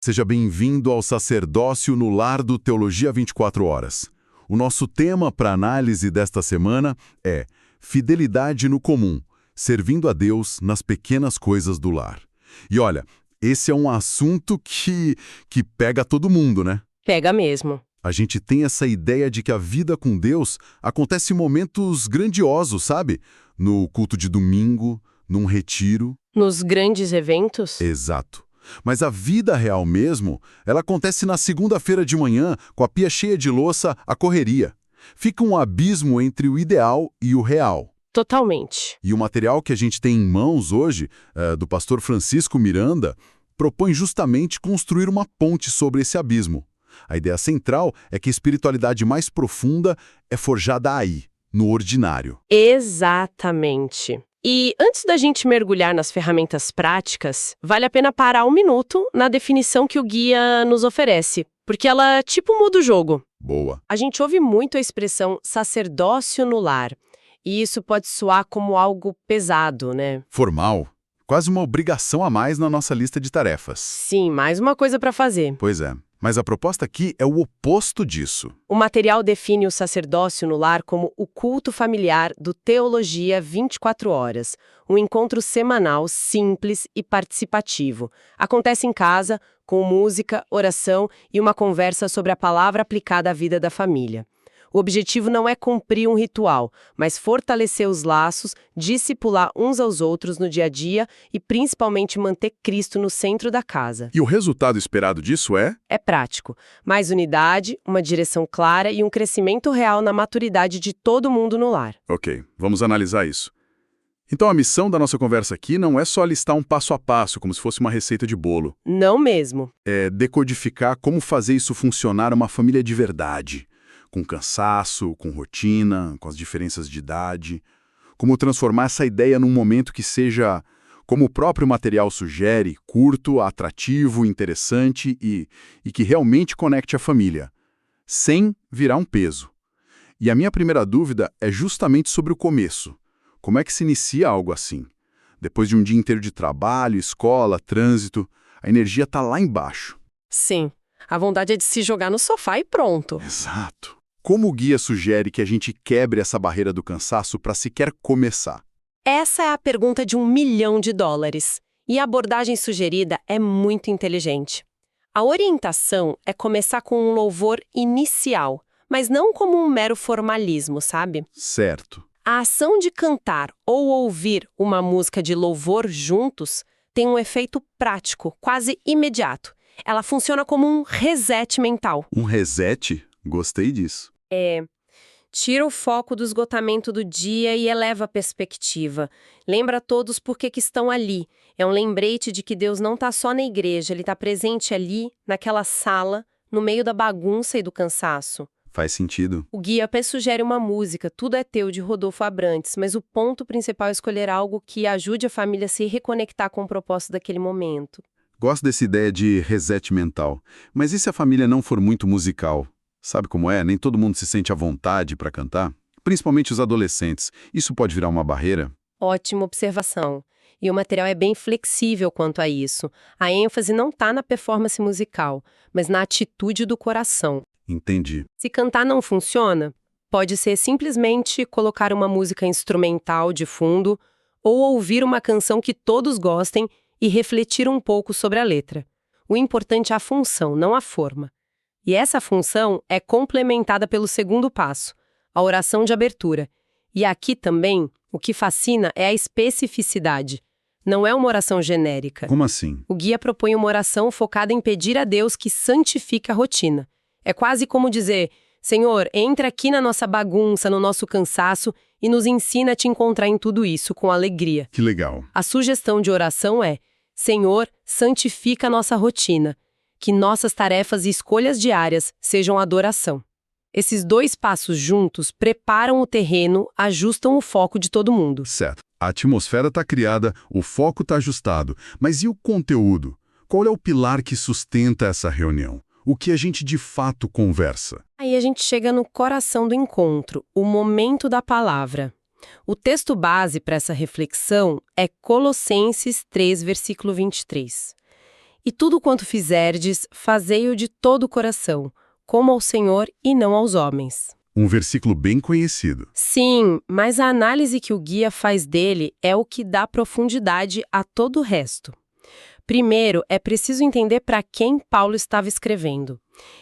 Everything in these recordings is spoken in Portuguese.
Seja bem-vindo ao Sacerdócio no Lar do Teologia 24 Horas. O nosso tema para análise desta semana é Fidelidade no Comum, servindo a Deus nas pequenas coisas do lar. E olha, esse é um assunto que pega todo mundo, né? Pega mesmo. A gente tem essa ideia de que a vida com Deus acontece em momentos grandiosos, sabe? No culto de domingo, num retiro. Nos grandes eventos? Exato. Mas a vida real mesmo, ela acontece na segunda-feira de manhã, com a pia cheia de louça, a correria. Fica um abismo entre o ideal e o real. Totalmente. E o material que a gente tem em mãos hoje, do pastor Francisco Miranda, propõe justamente construir uma ponte sobre esse abismo. A ideia central é que a espiritualidade mais profunda é forjada aí, no ordinário. Exatamente. E antes da gente mergulhar nas ferramentas práticas, vale a pena parar um minuto na definição que o guia nos oferece, porque ela tipo muda o jogo. Boa. A gente ouve muito a expressão sacerdócio no lar, e isso pode soar como algo pesado, né? Formal. Quase uma obrigação a mais na nossa lista de tarefas. Sim, mais uma coisa para fazer. Pois é. Mas a proposta aqui é o oposto disso. O material define o sacerdócio no lar como o culto familiar do Teologia 24 Horas, um encontro semanal simples e participativo. Acontece em casa, com música, oração e uma conversa sobre a palavra aplicada à vida da família. O objetivo não é cumprir um ritual, mas fortalecer os laços, discipular uns aos outros no dia a dia e principalmente manter Cristo no centro da casa. E o resultado esperado disso é? É prático. Mais unidade, uma direção clara e um crescimento real na maturidade de todo mundo no lar. Ok, vamos analisar isso. Então a missão da nossa conversa aqui não é só listar um passo a passo, como se fosse uma receita de bolo. Não mesmo. É decodificar como fazer isso funcionar uma família de verdade. Com cansaço, com rotina, com as diferenças de idade. Como transformar essa ideia num momento que seja, como o próprio material sugere, curto, atrativo, interessante e que realmente conecte a família, sem virar um peso. E a minha primeira dúvida é justamente sobre o começo. Como é que se inicia algo assim? Depois de um dia inteiro de trabalho, escola, trânsito, a energia está lá embaixo. Sim, a vontade é de se jogar no sofá e pronto. Exato. Como o guia sugere que a gente quebre essa barreira do cansaço para sequer começar? Essa é a pergunta de $1 milhão. E a abordagem sugerida é muito inteligente. A orientação é começar com um louvor inicial, mas não como um mero formalismo, sabe? Certo. A ação de cantar ou ouvir uma música de louvor juntos tem um efeito prático, quase imediato. Ela funciona como um reset mental. Um reset? Gostei disso. Tira o foco do esgotamento do dia e eleva a perspectiva. Lembra a todos por que estão ali. É um lembrete de que Deus não está só na igreja, Ele está presente ali, naquela sala, no meio da bagunça e do cansaço. Faz sentido. O guia até sugere uma música, Tudo é Teu, de Rodolfo Abrantes, mas o ponto principal é escolher algo que ajude a família a se reconectar com o propósito daquele momento. Gosto dessa ideia de reset mental. Mas e se a família não for muito musical? Sabe como é? Nem todo mundo se sente à vontade para cantar. Principalmente os adolescentes. Isso pode virar uma barreira? Ótima observação. E o material é bem flexível quanto a isso. A ênfase não está na performance musical, mas na atitude do coração. Entendi. Se cantar não funciona, pode ser simplesmente colocar uma música instrumental de fundo ou ouvir uma canção que todos gostem e refletir um pouco sobre a letra. O importante é a função, não a forma. E essa função é complementada pelo segundo passo, a oração de abertura. E aqui também, o que fascina é a especificidade. Não é uma oração genérica. Como assim? O guia propõe uma oração focada em pedir a Deus que santifique a rotina. É quase como dizer, Senhor, entra aqui na nossa bagunça, no nosso cansaço e nos ensina a te encontrar em tudo isso com alegria. Que legal. A sugestão de oração é, Senhor, santifica a nossa rotina. Que nossas tarefas e escolhas diárias sejam adoração. Esses dois passos juntos preparam o terreno, ajustam o foco de todo mundo. Certo. A atmosfera está criada, o foco está ajustado. Mas e o conteúdo? Qual é o pilar que sustenta essa reunião? O que a gente de fato conversa? Aí a gente chega no coração do encontro, o momento da palavra. O texto base para essa reflexão é Colossenses 3, versículo 23. E tudo quanto fizerdes, fazei-o de todo o coração, como ao Senhor e não aos homens. Um versículo bem conhecido. Sim, mas a análise que o guia faz dele é o que dá profundidade a todo o resto. Primeiro, é preciso entender para quem Paulo estava escrevendo.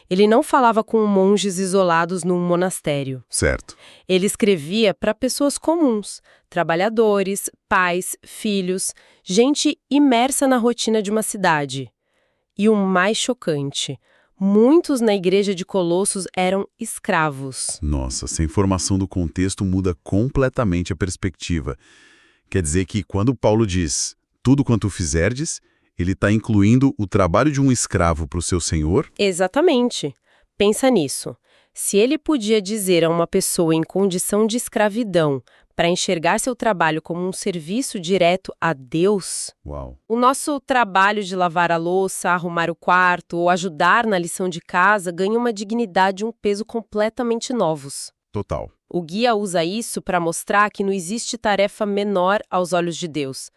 Ele não falava com monges isolados num monastério. Certo. Ele escrevia para pessoas comuns, trabalhadores, pais, filhos, gente imersa na rotina de uma cidade. E o mais chocante, muitos na igreja de Colossos eram escravos. Nossa, essa informação do contexto muda completamente a perspectiva. Quer dizer que quando Paulo diz, tudo quanto fizerdes, ele está incluindo o trabalho de um escravo para o seu senhor? Exatamente. Pensa nisso. Se ele podia dizer a uma pessoa em condição de escravidão para enxergar seu trabalho como um serviço direto a Deus, Uau. o nosso trabalho de lavar a louça, arrumar o quarto ou ajudar na lição de casa ganha uma dignidade e um peso completamente novos. Total. O guia usa isso para mostrar que não existe tarefa menor aos olhos de Deus.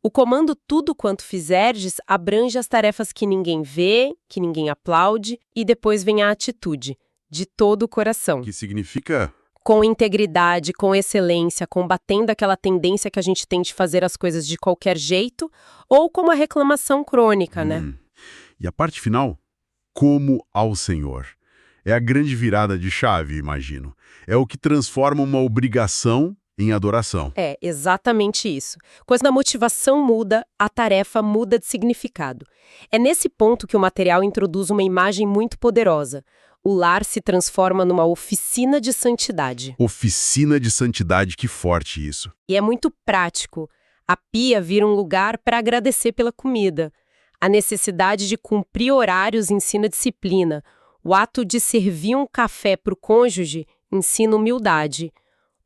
O comando tudo quanto fizerdes abrange as tarefas que ninguém vê, que ninguém aplaude, e depois vem a atitude, de todo o coração. Que significa? Com integridade, com excelência, combatendo aquela tendência que a gente tem de fazer as coisas de qualquer jeito, ou com uma reclamação crônica, né? E a parte final? Como ao Senhor. É a grande virada de chave, imagino. É o que transforma uma obrigação em adoração. É, exatamente isso. Quando a motivação muda, a tarefa muda de significado. É nesse ponto que o material introduz uma imagem muito poderosa. O lar se transforma numa oficina de santidade. Oficina de santidade, que forte isso. E é muito prático. A pia vira um lugar para agradecer pela comida. A necessidade de cumprir horários ensina disciplina. O ato de servir um café para o cônjuge ensina humildade.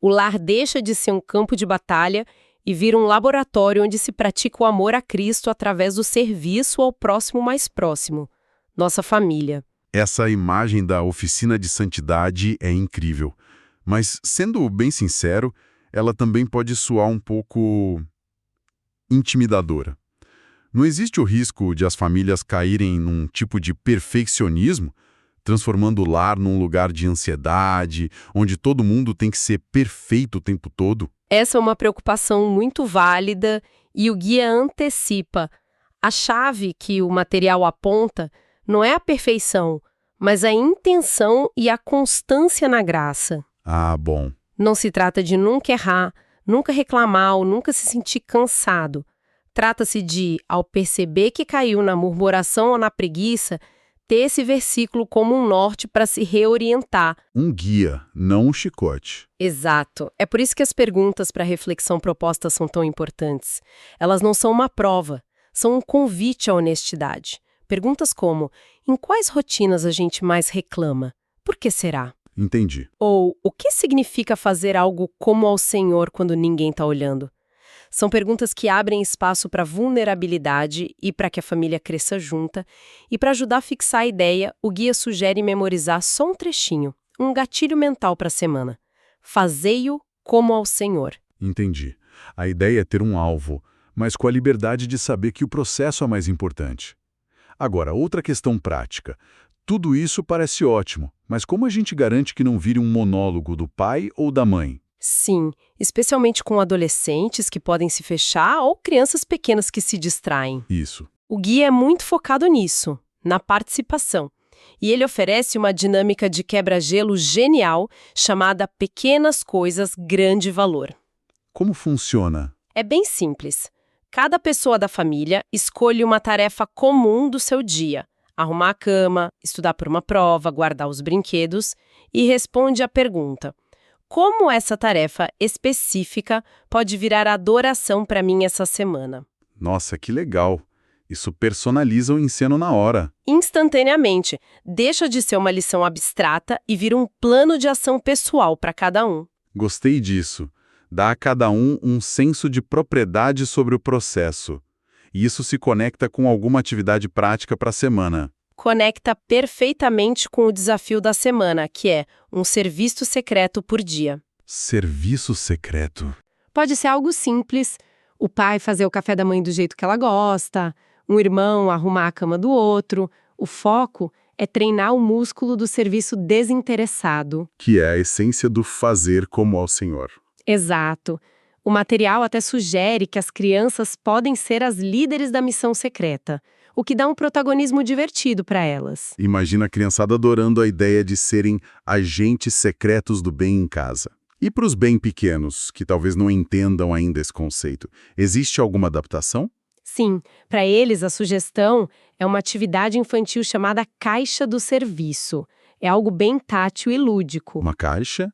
O lar deixa de ser um campo de batalha e vira um laboratório onde se pratica o amor a Cristo através do serviço ao próximo mais próximo, nossa família. Essa imagem da oficina de santidade é incrível. Mas, sendo bem sincero, ela também pode soar um pouco intimidadora. Não existe o risco de as famílias caírem num tipo de perfeccionismo, transformando o lar num lugar de ansiedade, onde todo mundo tem que ser perfeito o tempo todo? Essa é uma preocupação muito válida e o guia antecipa. A chave que o material aponta não é a perfeição, mas a intenção e a constância na graça. Ah, bom. Não se trata de nunca errar, nunca reclamar ou nunca se sentir cansado. Trata-se de, ao perceber que caiu na murmuração ou na preguiça, ter esse versículo como um norte para se reorientar. Um guia, não um chicote. Exato. É por isso que as perguntas para reflexão propostas são tão importantes. Elas não são uma prova, são um convite à honestidade. Perguntas como, em quais rotinas a gente mais reclama? Por que será? Entendi. Ou, o que significa fazer algo como ao Senhor quando ninguém está olhando? São perguntas que abrem espaço para vulnerabilidade e para que a família cresça junta. E para ajudar a fixar a ideia, o guia sugere memorizar só um trechinho, um gatilho mental para a semana. Fazei-o como ao Senhor. Entendi. A ideia é ter um alvo, mas com a liberdade de saber que o processo é mais importante. Agora, outra questão prática. Tudo isso parece ótimo, mas como a gente garante que não vire um monólogo do pai ou da mãe? Sim, especialmente com adolescentes que podem se fechar ou crianças pequenas que se distraem. Isso. O guia é muito focado nisso, na participação. E ele oferece uma dinâmica de quebra-gelo genial chamada Pequenas Coisas Grande Valor. Como funciona? É bem simples. Cada pessoa da família escolhe uma tarefa comum do seu dia. Arrumar a cama, estudar por uma prova, guardar os brinquedos e responde à pergunta: como essa tarefa específica pode virar adoração para mim essa semana? Nossa, que legal! Isso personaliza o ensino na hora. Instantaneamente, deixa de ser uma lição abstrata e vira um plano de ação pessoal para cada um. Gostei disso. Dá a cada um senso de propriedade sobre o processo. E isso se conecta com alguma atividade prática para a semana. Conecta perfeitamente com o desafio da semana, que é um serviço secreto por dia. Serviço secreto. Pode ser algo simples, o pai fazer o café da mãe do jeito que ela gosta, Um irmão arrumar a cama do outro. O foco é treinar o músculo do serviço desinteressado. Que é a essência do fazer como ao Senhor. Exato. O material até sugere que as crianças podem ser as líderes da missão secreta, o que dá um protagonismo divertido para elas. Imagina a criançada adorando a ideia de serem agentes secretos do bem em casa. E para os bem pequenos, que talvez não entendam ainda esse conceito, existe alguma adaptação? Sim, para eles a sugestão é uma atividade infantil chamada Caixa do Serviço. É algo bem tátil e lúdico. Uma caixa?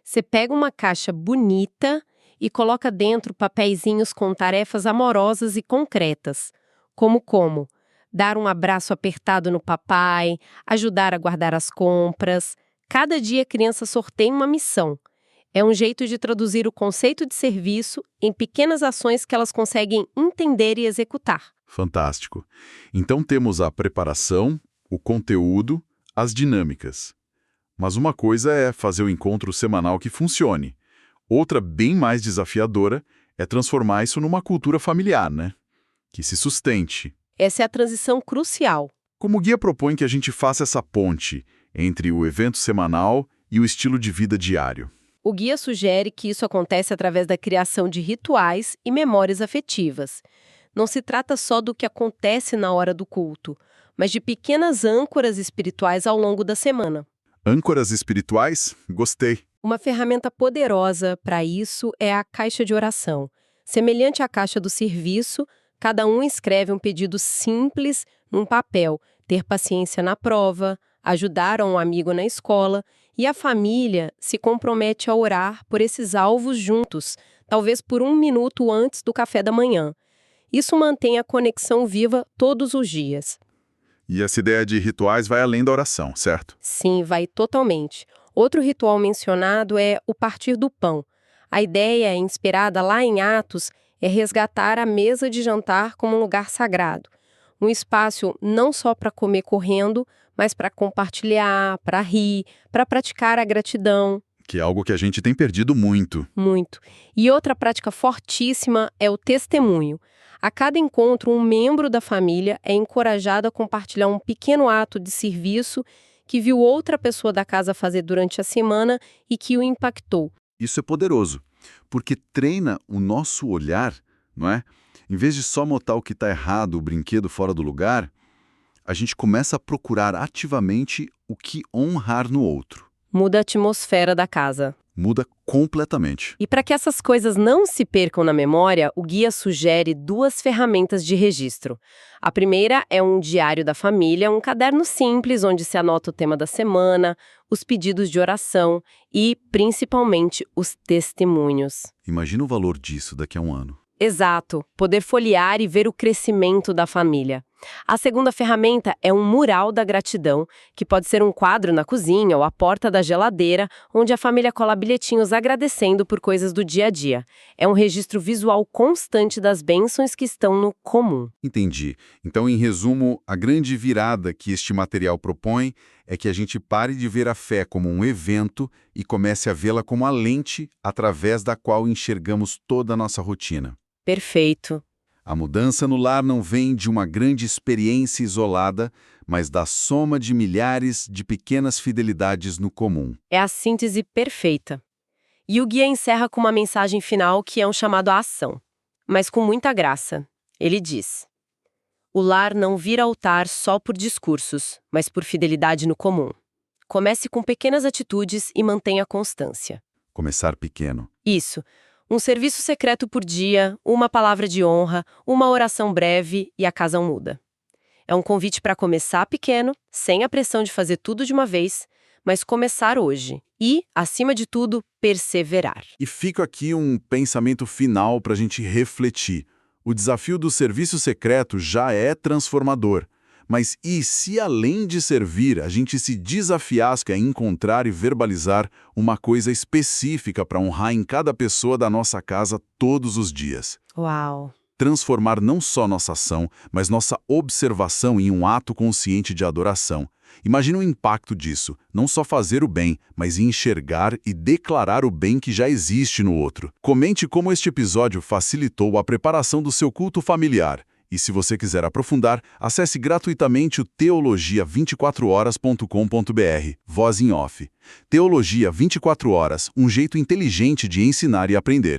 Você pega uma caixa bonita e coloca dentro papeizinhos com tarefas amorosas e concretas, como dar um abraço apertado no papai, ajudar a guardar as compras. Cada dia a criança sorteia uma missão. É um jeito de traduzir o conceito de serviço em pequenas ações que elas conseguem entender e executar. Fantástico. Então temos a preparação, o conteúdo, as dinâmicas. Mas uma coisa é fazer o encontro semanal que funcione. Outra, bem mais desafiadora, é transformar isso numa cultura familiar, né? Que se sustente. Essa é a transição crucial. Como o guia propõe que a gente faça essa ponte entre o evento semanal e o estilo de vida diário. O guia sugere que isso acontece através da criação de rituais e memórias afetivas. Não se trata só do que acontece na hora do culto, mas de pequenas âncoras espirituais ao longo da semana. Âncoras espirituais? Gostei. Uma ferramenta poderosa para isso é a caixa de oração. Semelhante à caixa do serviço, cada um escreve um pedido simples num papel, ter paciência na prova, ajudar um amigo na escola, e a família se compromete a orar por esses alvos juntos, talvez por 1 minuto antes do café da manhã. Isso mantém a conexão viva todos os dias. E essa ideia de rituais vai além da oração, certo? Sim, vai totalmente. Outro ritual mencionado é o partir do pão. A ideia, inspirada lá em Atos, é resgatar a mesa de jantar como um lugar sagrado. Um espaço não só para comer correndo, mas para compartilhar, para rir, para praticar a gratidão. Que é algo que a gente tem perdido muito. Muito. E outra prática fortíssima é o testemunho. A cada encontro, um membro da família é encorajado a compartilhar um pequeno ato de serviço que viu outra pessoa da casa fazer durante a semana e que o impactou. Isso é poderoso, porque treina o nosso olhar, não é? Em vez de só notar o que está errado, o brinquedo fora do lugar, a gente começa a procurar ativamente o que honrar no outro. Muda a atmosfera da casa. Muda completamente. E para que essas coisas não se percam na memória, o guia sugere 2 ferramentas de registro. A primeira é um diário da família, um caderno simples onde se anota o tema da semana, os pedidos de oração e, principalmente, os testemunhos. Imagina o valor disso daqui a 1 ano. Exato, poder folhear e ver o crescimento da família. A segunda ferramenta é um mural da gratidão, que pode ser um quadro na cozinha ou à porta da geladeira, onde a família cola bilhetinhos agradecendo por coisas do dia a dia. É um registro visual constante das bênçãos que estão no comum. Entendi. Então, em resumo, a grande virada que este material propõe é que a gente pare de ver a fé como um evento e comece a vê-la como a lente através da qual enxergamos toda a nossa rotina. Perfeito. A mudança no lar não vem de uma grande experiência isolada, mas da soma de milhares de pequenas fidelidades no comum. É a síntese perfeita. E o guia encerra com uma mensagem final que é um chamado à ação, mas com muita graça. Ele diz: o lar não vira altar só por discursos, mas por fidelidade no comum. Comece com pequenas atitudes e mantenha a constância. Começar pequeno. Isso. Um serviço secreto por dia, uma palavra de honra, uma oração breve e a casa muda. É um convite para começar pequeno, sem a pressão de fazer tudo de uma vez, mas começar hoje e, acima de tudo, perseverar. E fica aqui um pensamento final para a gente refletir. O desafio do serviço secreto já é transformador. Mas e se, além de servir, a gente se desafiasse a encontrar e verbalizar uma coisa específica para honrar em cada pessoa da nossa casa todos os dias? Uau! Transformar não só nossa ação, mas nossa observação em um ato consciente de adoração. Imagina o impacto disso, não só fazer o bem, mas enxergar e declarar o bem que já existe no outro. Comente como este episódio facilitou a preparação do seu culto familiar. E se você quiser aprofundar, acesse gratuitamente o teologia24horas.com.br, voz em off. Teologia 24 horas, um jeito inteligente de ensinar e aprender.